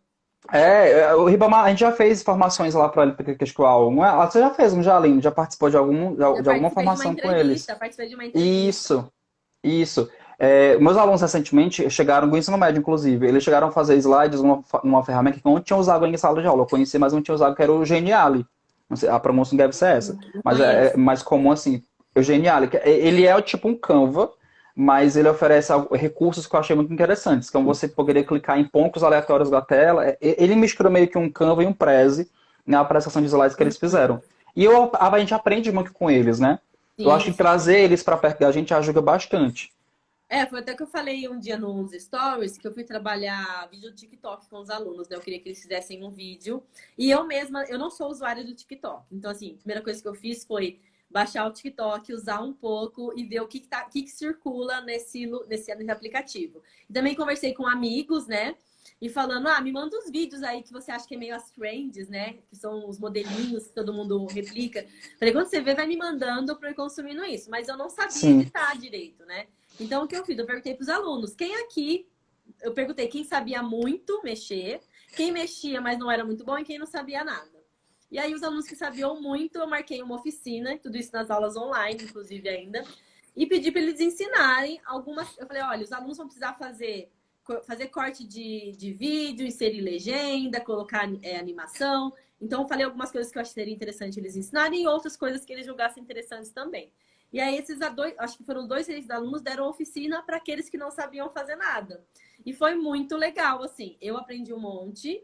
o Ribamar, a gente já fez formações lá para o LPq Textual, não é? Ah, você já fez, não já, Aline? Já participou de, Eu de alguma participei de uma formação com eles? entrevista, participei de uma entrevista. Isso. Isso. Meus alunos recentemente chegaram do ensino médio, inclusive. Eles chegaram a fazer slides, uma ferramenta que eu não tinha usado em sala de aula. Eu conheci, mas não tinha usado, que era o Geniali. Não sei, a pronúncia não deve ser essa. Não Mas é conheço. mais comum assim. O Geniali. Ele é tipo um Canva, mas ele oferece recursos que eu achei muito interessantes. Então você poderia clicar em pontos aleatórios da tela. Ele mistura meio que um Canva e um Prezi na apresentação de slides que eles fizeram. E a gente aprende muito com eles, né? Eu acho Sim, que sim. trazer eles para perto da gente ajuda bastante. Foi até que eu falei um dia nos stories que eu fui trabalhar vídeo do TikTok com os alunos, né? Eu queria que eles fizessem um vídeo. E eu mesma, eu não sou usuária do TikTok. Então, assim, a primeira coisa que eu fiz foi baixar o TikTok, usar um pouco e ver o que circula nesse aplicativo. E também conversei com amigos, né? E falando, me manda os vídeos aí que você acha que é meio as trends, né? Que são os modelinhos que todo mundo replica. Falei, quando você vê, vai me mandando para eu ir consumindo isso. Mas eu não sabia Sim, editar direito, né? Então, o que eu fiz? Eu perguntei para os alunos, eu perguntei quem sabia muito mexer, quem mexia, mas não era muito bom, e quem não sabia nada. E aí, os alunos que sabiam muito, eu marquei uma oficina, tudo isso nas aulas online, inclusive ainda, e pedi para eles ensinarem algumas. Eu falei, olha, os alunos vão precisar fazer corte de vídeo, inserir legenda, colocar animação. Então, eu falei algumas coisas que eu acho que seria interessante eles ensinarem e outras coisas que eles julgassem interessantes também. E aí, acho que foram 2 alunos, deram oficina para aqueles que não sabiam fazer nada. E foi muito legal, assim. Eu aprendi um monte.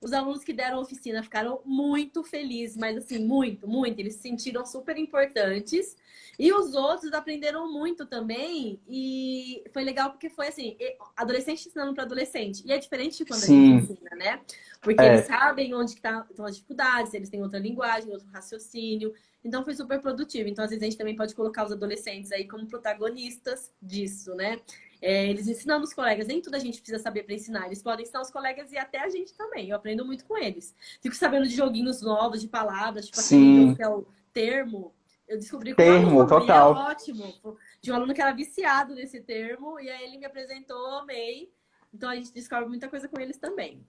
Os alunos que deram oficina ficaram muito felizes, mas assim, muito, muito. Eles se sentiram super importantes. E os outros aprenderam muito também. E foi legal porque foi assim, adolescente ensinando para adolescente. E é diferente de quando a gente sim. ensina, né? Porque eles É, sabem onde estão as dificuldades, eles têm outra linguagem, outro raciocínio. Então foi super produtivo. Então, às vezes, a gente também pode colocar os adolescentes aí como protagonistas disso, né? Eles ensinam os colegas, nem tudo a gente precisa saber para ensinar. Eles podem ensinar os colegas e até a gente também. Eu aprendo muito com eles. Fico sabendo de joguinhos novos, de palavras, tipo aquele novo sim. que é o termo. Eu descobri com um Termo, aluno e é total. ótimo. De um aluno que era viciado nesse termo, e aí ele me apresentou, amei. Então a gente descobre muita coisa com eles também.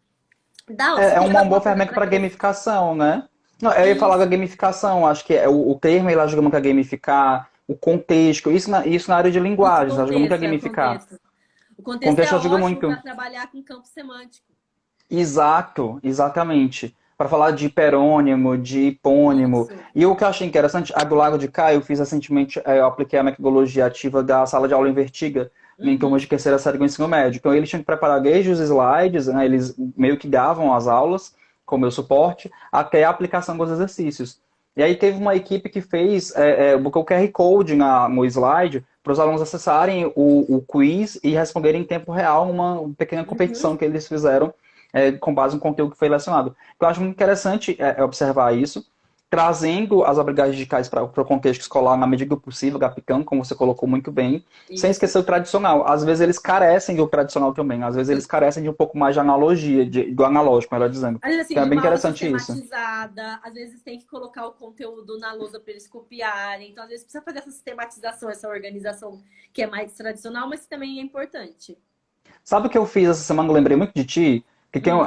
Dal, você É queria uma falar boa alguma coisa ferramenta para para acrescentar? gamificação, né? Não, eu ia falar da Isso, gamificação, acho que o termo ele ajuda muito a gamificar, o contexto, isso na área de isso, linguagens, ajuda muito a contexto, é o gamificar. contexto. O contexto Contexto é ajuda ótimo muito. para trabalhar com campo semântico. Exato, exatamente. Para falar de hiperônimo, de hipônimo. Isso. E o que eu achei interessante, a do Lago de Cá, eu fiz recentemente, eu apliquei a metodologia ativa da sala de aula invertida em turmas Uhum, de terceira série do ensino médio. Então eles tinham que preparar desde os slides, né, eles meio que davam as aulas com o meu suporte, até a aplicação dos exercícios. E aí teve uma equipe que fez o QR Code no slide para os alunos acessarem o quiz e responderem em tempo real uma pequena competição uhum. que eles fizeram com base no conteúdo que foi lecionado. Eu acho muito interessante observar isso, trazendo as habilidades digitais para o contexto escolar na medida do possível, aplicando, como você colocou muito bem, sem Isso. esquecer o tradicional. Às vezes eles carecem do tradicional também, às vezes eles carecem de um pouco mais de analogia, do analógico, melhor dizendo. Às vezes, assim, Então é de bem uma aula interessante isso. sistematizada, às vezes tem que colocar o conteúdo na lousa para eles copiarem. Então, às vezes precisa fazer essa sistematização, essa organização que é mais tradicional, mas que também é importante. Sabe o que eu fiz essa semana? Eu lembrei muito de ti. Que Hum,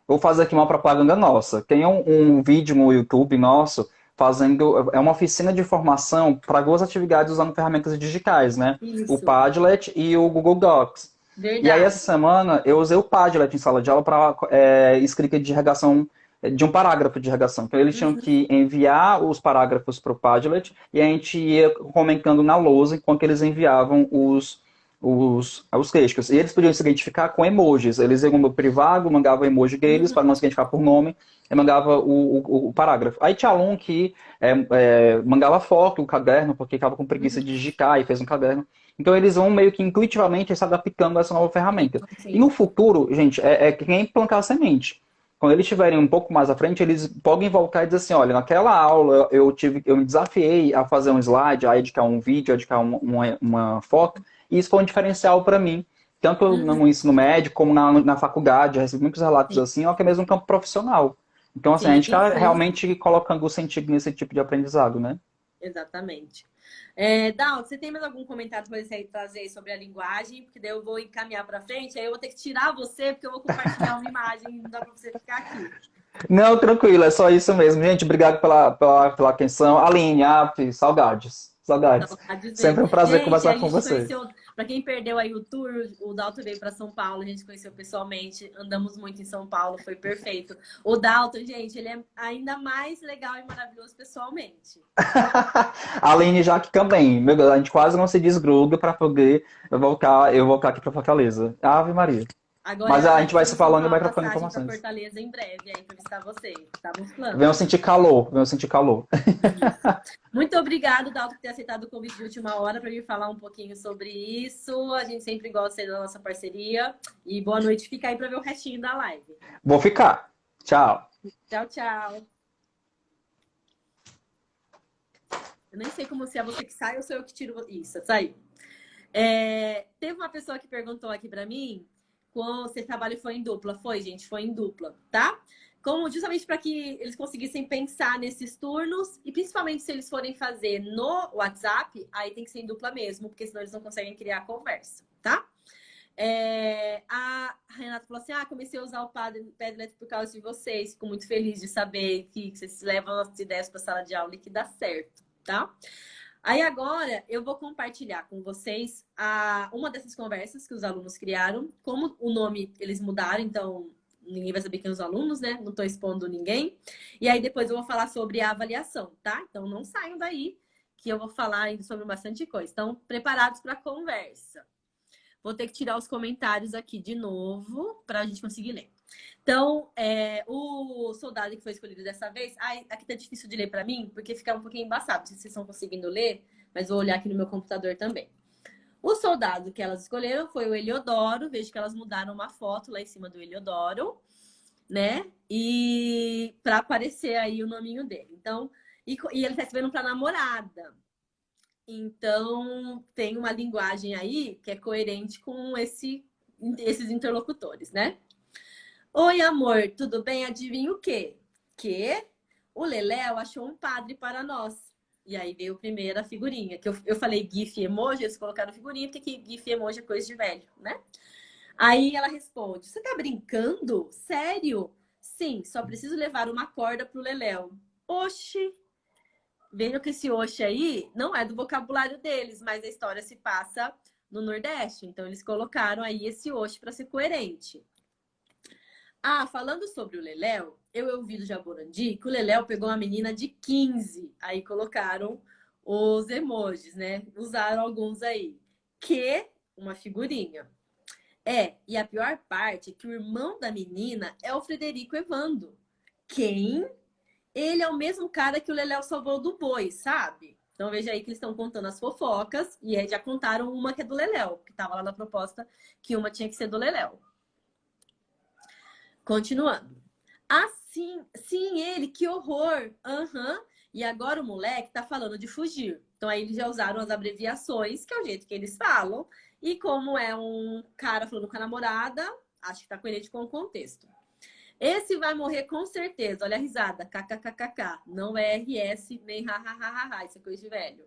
vou fazer aqui uma propaganda nossa. Tem um vídeo no YouTube nosso fazendo. É uma oficina de formação para duas atividades usando ferramentas digitais, né? O isso, Padlet e o Google Docs. E aí, essa verdade. semana, eu usei o Padlet em sala de aula para escrita de redação de um parágrafo de redação. Então, eles tinham Uhum, que enviar os parágrafos para o Padlet e a gente ia comentando na lousa enquanto eles enviavam os textos. E eles podiam se identificar com emojis. Eles iam no privado, mandavam o emoji deles para uhum, não se identificar por nome e mandava o parágrafo. Aí tinha aluno que mandava foto, o caderno, porque estava com preguiça uhum. de digitar e fez um caderno. Então eles vão meio que intuitivamente se adaptando a essa nova Sim, ferramenta. E sim. no futuro, gente, é que nem plantar semente. Quando eles estiverem um pouco mais à frente, eles podem voltar e dizer assim, olha, naquela aula eu me desafiei a fazer um slide, a editar um vídeo, a editar uma foto, e isso foi um diferencial para mim, tanto Uhum, no ensino médio como na faculdade. Eu recebi muitos relatos sim, assim, ou até mesmo no campo profissional. Então, assim, a gente sim, está sim. realmente colocando o sentido nesse tipo de aprendizado, né? Exatamente. Dal, você tem mais algum comentário para você trazer aí sobre a linguagem? Porque daí eu vou encaminhar para frente, aí eu vou ter que tirar você, porque eu vou compartilhar uma imagem, não dá para você ficar aqui. Não, tranquilo, é só isso mesmo. Gente, obrigado pela atenção. Aline, Ap, saudades. Saudades. Saudades Sempre mesmo. um prazer Gente, conversar a com gente você. conheceu, para quem perdeu aí o tour, o Dalton veio para São Paulo, a gente conheceu pessoalmente, andamos muito em São Paulo, foi perfeito. O Dalton, gente, ele é ainda mais legal e maravilhoso pessoalmente. A Aline Jaque também. Meu Deus, a gente quase não se desgruda para poder eu voltar aqui para Fortaleza. Ave Maria. Agora Mas eu a já gente vai vou se comprar falando e uma vai trocando passagem para informações. Fortaleza em breve aí para visitar vocês. Tá nos Venham planos. sentir calor, venham sentir calor. Isso. Muito obrigado, Dalton, por ter aceitado o convite de última hora para vir falar um pouquinho sobre isso. A gente sempre gosta da nossa parceria. E boa noite. Fica aí para ver o restinho da live. Vou ficar. Tchau. Tchau, tchau. Eu nem sei como se é você que sai ou sou eu que tiro. Isso, saiu. Teve uma pessoa que perguntou aqui para mim quando se trabalho foi em dupla. Foi, gente, foi em dupla, tá? Como justamente para que eles conseguissem pensar nesses turnos e principalmente se eles forem fazer no WhatsApp, aí tem que ser em dupla mesmo, porque senão eles não conseguem criar conversa, tá? A Renata falou assim: comecei a usar o Padlet por causa de vocês. Fico muito feliz de saber que vocês levam as ideias para a sala de aula e que dá certo, tá? Aí agora eu vou compartilhar com vocês uma dessas conversas que os alunos criaram. Como o nome eles mudaram, então ninguém vai saber quem são os alunos, né? Não estou expondo ninguém. E aí depois eu vou falar sobre a avaliação, tá? Então não saiam daí, que eu vou falar ainda sobre bastante coisa. Então, preparados para a conversa. Vou ter que tirar os comentários aqui de novo para a gente conseguir ler. Então, o soldado que foi escolhido dessa vez, aqui tá difícil de ler para mim, porque fica um pouquinho embaçado, não sei se vocês estão conseguindo ler, mas vou olhar aqui no meu computador também. O soldado que elas escolheram foi o Eliodoro, vejo que elas mudaram uma foto lá em cima do Eliodoro, né? E para aparecer aí o nominho dele. Então, e ele tá escrevendo para namorada. Então, tem uma linguagem aí que é coerente com esses interlocutores, né? Oi, amor, tudo bem? Adivinha o quê? Que o Leléu achou um padre para nós. E aí veio a primeira figurinha, que eu falei GIF emoji, eles colocaram figurinha, porque GIF emoji é coisa de velho, né? Aí ela responde: Você tá brincando? Sério? Sim, só preciso levar uma corda pro Leléu. Oxi! Vendo que esse oxe aí não é do vocabulário deles, mas a história se passa no Nordeste. Então eles colocaram aí esse oxe para ser coerente. Falando sobre o Leléu, eu ouvi do Jaborandi que o Leléu pegou uma menina de 15. Aí colocaram os emojis, né? Usaram alguns aí. Que uma figurinha. E a pior parte é que o irmão da menina é o Frederico Evando. Quem? Ele é o mesmo cara que o Leléu salvou do boi, sabe? Então veja aí que eles estão contando as fofocas e aí já contaram uma que é do Leléu, que estava lá na proposta que uma tinha que ser do Leléu. Continuando. Sim, sim, ele, que horror. Aham. E agora o moleque tá falando de fugir. Então aí eles já usaram as abreviações, que é o jeito que eles falam. E como é um cara falando com a namorada, acho que tá coerente com o contexto. Esse vai morrer com certeza. Olha a risada. KKKKK. Não é RS nem hahaha. Isso é coisa de velho.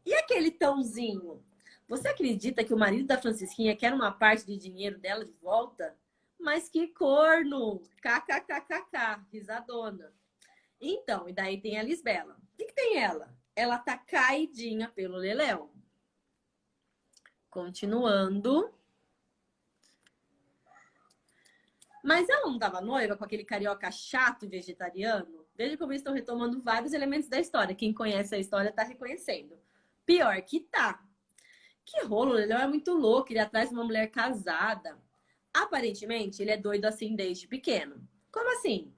E aquele tãozinho? Você acredita que o marido da Francisquinha quer uma parte de dinheiro dela de volta? Mas que corno! KKKKK, risadona. Então, e daí tem a Lisbela. O que tem ela? Ela tá caidinha pelo Leléu. Continuando. Mas ela não tava noiva com aquele carioca chato vegetariano? Veja como eles estão retomando vários elementos da história. Quem conhece a história tá reconhecendo. Pior que tá. Que rolo, o Leléu é muito louco, ele é atrás de uma mulher casada. Aparentemente, ele é doido assim desde pequeno. Como assim?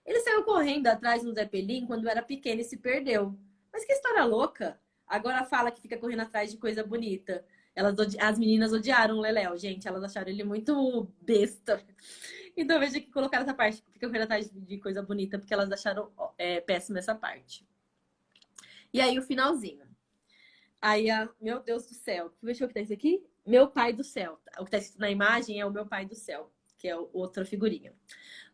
Ele saiu correndo atrás de um Zeppelin quando era pequeno e se perdeu. Mas que história louca! Agora fala que fica correndo atrás de coisa bonita. As meninas odiaram o Leléu, gente. Elas acharam ele muito besta. Então veja que colocaram essa parte, fica correndo atrás de coisa bonita, porque elas acharam péssima essa parte. E aí o finalzinho. Aí, meu Deus do céu. Deixa eu ver o que tá isso aqui. Meu pai do céu. O que tá escrito na imagem é o meu pai do céu, que é outra figurinha.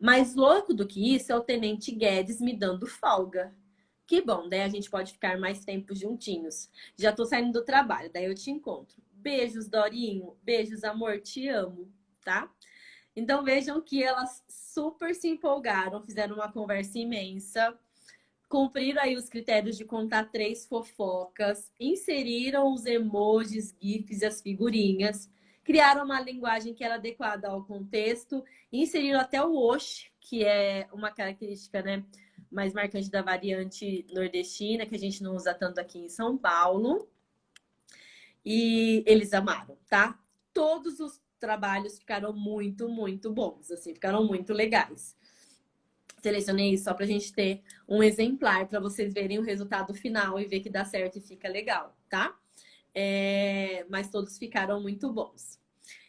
Mais louco do que isso é o Tenente Guedes me dando folga. Que bom, daí a gente pode ficar mais tempo juntinhos. Já tô saindo do trabalho, daí eu te encontro. Beijos, Dorinho. Beijos, amor. Te amo, tá? Então vejam que elas super se empolgaram, fizeram uma conversa imensa. Cumpriram aí os critérios de contar 3 fofocas, inseriram os emojis, GIFs e as figurinhas, criaram uma linguagem que era adequada ao contexto, inseriram até o Osh, que é uma característica, né, mais marcante da variante nordestina, que a gente não usa tanto aqui em São Paulo. E eles amaram, tá? Todos os trabalhos ficaram muito, muito bons, assim, ficaram muito legais. Selecionei isso só pra gente ter um exemplar para vocês verem o resultado final e ver que dá certo e fica legal, tá? Mas todos ficaram muito bons.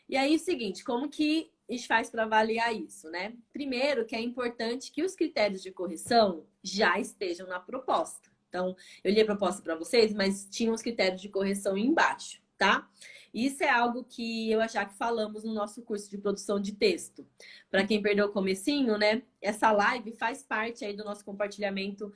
E aí, o seguinte, como que a gente faz para avaliar isso, né? Primeiro, que é importante que os critérios de correção já estejam na proposta. Então, eu li a proposta para vocês, mas tinha os critérios de correção embaixo, tá? Isso é algo que eu já que falamos no nosso curso de produção de texto. Para quem perdeu o comecinho, né? Essa live faz parte aí do nosso compartilhamento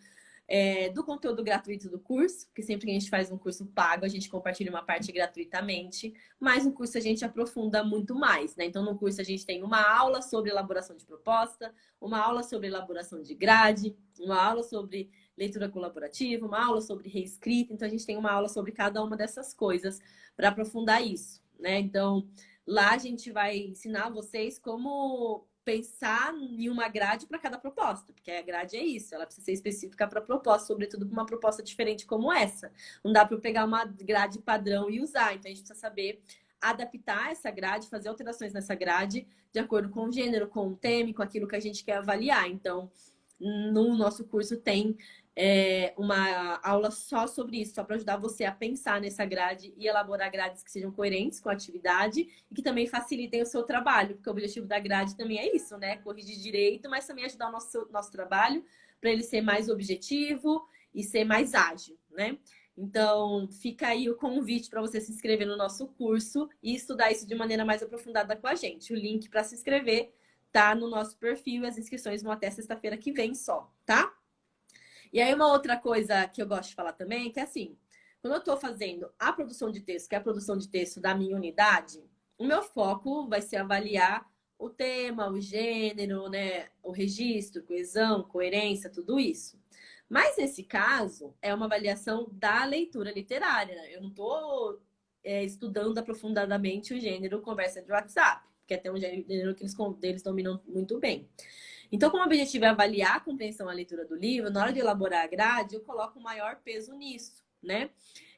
do conteúdo gratuito do curso, que sempre que a gente faz um curso pago, a gente compartilha uma parte gratuitamente, mas no curso a gente aprofunda muito mais, né? Então, no curso a gente tem uma aula sobre elaboração de proposta, uma aula sobre elaboração de grade, uma aula sobre leitura colaborativa, uma aula sobre reescrita. Então, a gente tem uma aula sobre cada uma dessas coisas para aprofundar isso, né? Então, lá a gente vai ensinar vocês como pensar em uma grade para cada proposta, porque a grade é isso, ela precisa ser específica para a proposta, sobretudo para uma proposta diferente como essa. Não dá para eu pegar uma grade padrão e usar, então a gente precisa saber adaptar essa grade, fazer alterações nessa grade de acordo com o gênero, com o tema, com aquilo que a gente quer avaliar. Então, no nosso curso tem uma aula só sobre isso, só para ajudar você a pensar nessa grade e elaborar grades que sejam coerentes com a atividade e que também facilitem o seu trabalho, porque o objetivo da grade também é isso, né? Corrigir direito, mas também ajudar o nosso trabalho para ele ser mais objetivo e ser mais ágil, né? Então, fica aí o convite para você se inscrever no nosso curso e estudar isso de maneira mais aprofundada com a gente. O link para se inscrever tá no nosso perfil e as inscrições vão até sexta-feira que vem só, tá? E aí, uma outra coisa que eu gosto de falar também, é que assim, quando eu estou fazendo a produção de texto, que é a produção de texto da minha unidade, o meu foco vai ser avaliar o tema, o gênero, né, o registro, coesão, coerência, tudo isso. Mas nesse caso, é uma avaliação da leitura literária, né? Eu não estou estudando aprofundadamente o gênero conversa de WhatsApp, que é até um gênero que eles dominam muito bem. Então, como o objetivo é avaliar a compreensão à leitura do livro, na hora de elaborar a grade, eu coloco o maior peso nisso, né?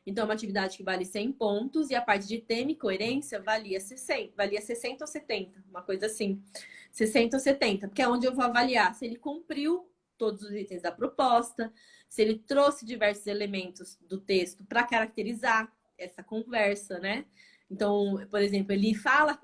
Então, é uma atividade que vale 100 pontos e a parte de tema e coerência valia 60 ou 70, uma coisa assim. 60 ou 70, porque é onde eu vou avaliar se ele cumpriu todos os itens da proposta, se ele trouxe diversos elementos do texto para caracterizar essa conversa, né? Então, por exemplo, ele fala,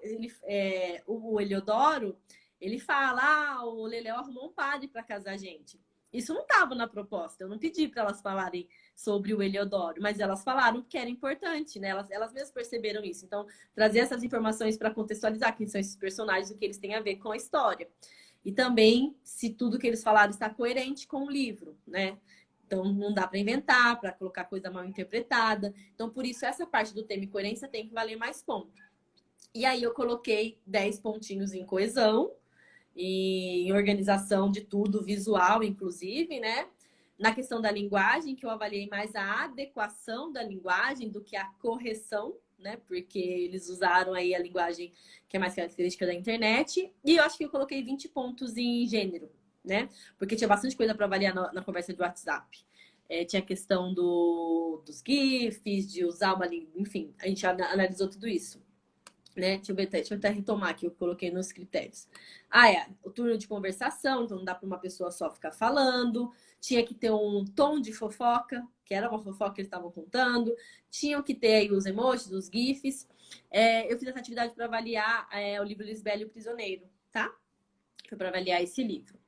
o Eliodoro, ele fala, o Leléu arrumou um padre para casar a gente. Isso não estava na proposta. Eu não pedi para elas falarem sobre o Eliodoro, mas elas falaram que era importante, né? Elas mesmas perceberam isso. Então, trazer essas informações para contextualizar quem são esses personagens, o que eles têm a ver com a história. E também se tudo que eles falaram está coerente com o livro, né? Então, não dá para inventar, para colocar coisa mal interpretada. Então, por isso, essa parte do tema e coerência tem que valer mais ponto. E aí, eu coloquei 10 pontinhos em coesão e em organização de tudo, visual, inclusive, né? Na questão da linguagem, que eu avaliei mais a adequação da linguagem do que a correção, né? Porque eles usaram aí a linguagem que é mais característica da internet. E eu acho que eu coloquei 20 pontos em gênero, né? Porque tinha bastante coisa para avaliar na conversa de WhatsApp. Tinha a questão dos GIFs, de usar uma língua, enfim, a gente analisou tudo isso. Né? Deixa eu até retomar aqui o que eu coloquei nos critérios. O turno de conversação, então não dá para uma pessoa só ficar falando. Tinha que ter um tom de fofoca, que era uma fofoca que eles estavam contando. Tinham que ter aí os emojis, os GIFs. Eu fiz essa atividade para avaliar o livro Lisbela e o Prisioneiro, tá? Foi para avaliar esse livro.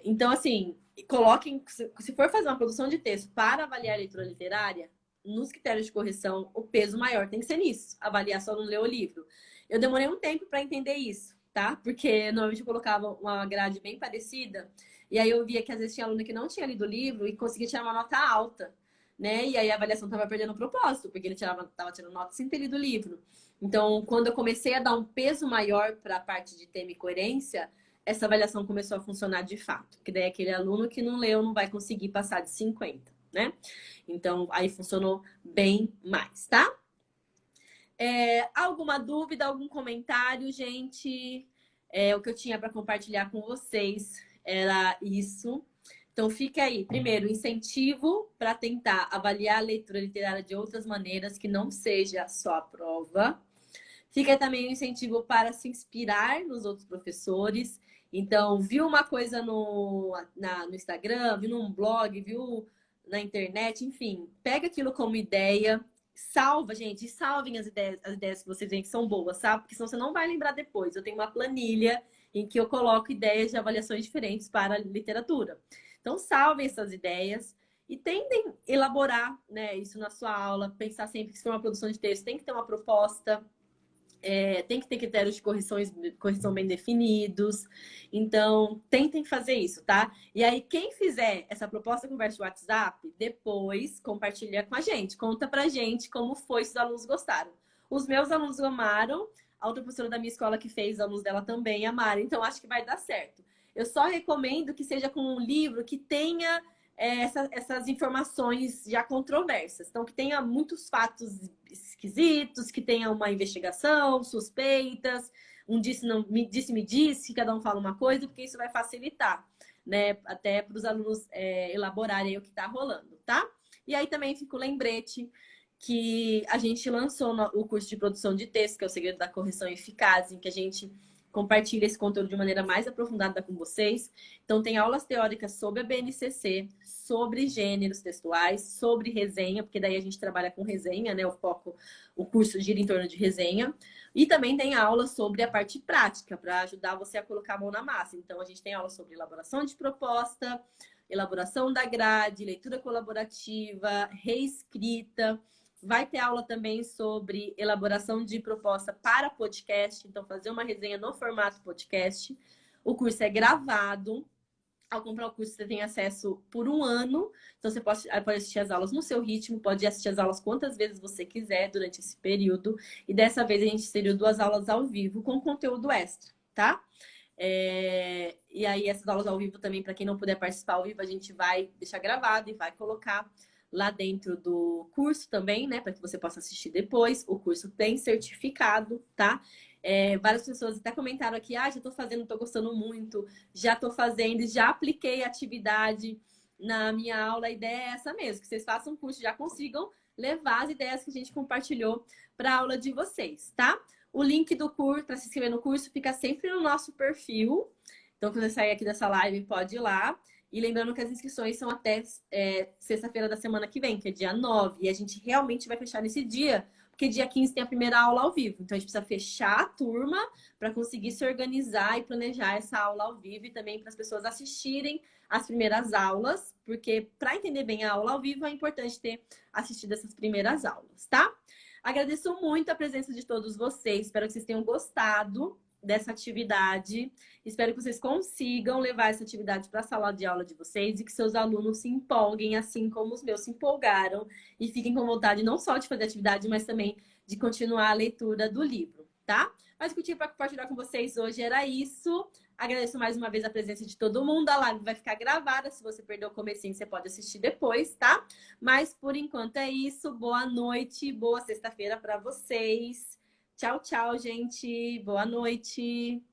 Então, assim, coloquem, se for fazer uma produção de texto para avaliar a leitura literária, nos critérios de correção, o peso maior tem que ser nisso. Avaliar só não ler o livro. Eu demorei um tempo para entender isso, tá? Porque normalmente eu colocava uma grade bem parecida, e aí eu via que às vezes tinha aluna que não tinha lido o livro e conseguia tirar uma nota alta, né? E aí a avaliação estava perdendo o propósito, porque ele estava tirando nota sem ter lido o livro. Então, quando eu comecei a dar um peso maior para a parte de tema e coerência, essa avaliação começou a funcionar de fato. Que daí aquele aluno que não leu não vai conseguir passar de 50, né? Então, aí funcionou bem mais, tá? Alguma dúvida, algum comentário, gente? O que eu tinha para compartilhar com vocês era isso. Então, fica aí. Primeiro, incentivo para tentar avaliar a leitura literária de outras maneiras, que não seja só a prova. Fica também o incentivo para se inspirar nos outros professores. Então, viu uma coisa no Instagram, viu num blog, viu na internet, enfim, pega aquilo como ideia, salva, gente, salvem as ideias que vocês veem que são boas, sabe? Porque senão você não vai lembrar depois. Eu tenho uma planilha em que eu coloco ideias de avaliações diferentes para a literatura. Então, salvem essas ideias e tentem elaborar, né, isso na sua aula, pensar sempre que se for uma produção de texto, tem que ter uma proposta. Tem que ter critérios de correção bem definidos. Então, tentem fazer isso, tá? E aí, quem fizer essa proposta conversa de WhatsApp, depois compartilha com a gente. Conta pra gente como foi, se os alunos gostaram. Os meus alunos amaram, a outra professora da minha escola que fez, os alunos dela também amaram. Então, acho que vai dar certo. Eu só recomendo que seja com um livro que tenha essas informações já controversas. Então, que tenha muitos fatos esquisitos, que tenha uma investigação, suspeitas, um me disse, que cada um fala uma coisa, porque isso vai facilitar, né? Até para os alunos elaborarem o que está rolando, tá? E aí também fica o lembrete que a gente lançou o curso de produção de texto, que é o segredo da correção eficaz, em que a gente compartilha esse conteúdo de maneira mais aprofundada com vocês. Então, tem aulas teóricas sobre a BNCC, sobre gêneros textuais, sobre resenha, porque daí a gente trabalha com resenha, né? O curso gira em torno de resenha. E também tem aulas sobre a parte prática, para ajudar você a colocar a mão na massa. Então, a gente tem aula sobre elaboração de proposta, elaboração da grade, leitura colaborativa, reescrita. Vai ter aula também sobre elaboração de proposta para podcast, então fazer uma resenha no formato podcast. O curso é gravado. Ao comprar o curso, você tem acesso por 1 ano. Então, você pode assistir as aulas no seu ritmo, pode assistir as aulas quantas vezes você quiser durante esse período. E dessa vez, a gente inseriu 2 aulas ao vivo com conteúdo extra, tá? E aí, essas aulas ao vivo também, para quem não puder participar ao vivo, a gente vai deixar gravado e vai colocar lá dentro do curso também, né? Para que você possa assistir depois. O curso tem certificado, tá? Várias pessoas até comentaram aqui, já tô fazendo, tô gostando muito, já tô fazendo, já apliquei a atividade na minha aula. A ideia é essa mesmo, que vocês façam um curso, já consigam levar as ideias que a gente compartilhou para a aula de vocês, tá? O link do curso, para se inscrever no curso, fica sempre no nosso perfil. Então, quando você sair aqui dessa live, pode ir lá. E lembrando que as inscrições são até sexta-feira da semana que vem, que é dia 9. E a gente realmente vai fechar nesse dia, porque dia 15 tem a primeira aula ao vivo. Então, a gente precisa fechar a turma para conseguir se organizar e planejar essa aula ao vivo. E também para as pessoas assistirem as primeiras aulas. Porque para entender bem a aula ao vivo, é importante ter assistido essas primeiras aulas, tá? Agradeço muito a presença de todos vocês. Espero que vocês tenham gostado. dessa atividade. Espero que vocês consigam levar essa atividade para a sala de aula de vocês e que seus alunos se empolguem, assim como os meus se empolgaram, e fiquem com vontade não só de fazer atividade, mas também de continuar a leitura do livro, tá? Mas o que eu tinha para compartilhar com vocês hoje era isso. Agradeço mais uma vez a presença de todo mundo. A live vai ficar gravada. Se você perdeu o comecinho, você pode assistir depois, tá? Mas por enquanto é isso. Boa noite, boa sexta-feira para vocês. Tchau, tchau, gente. Boa noite.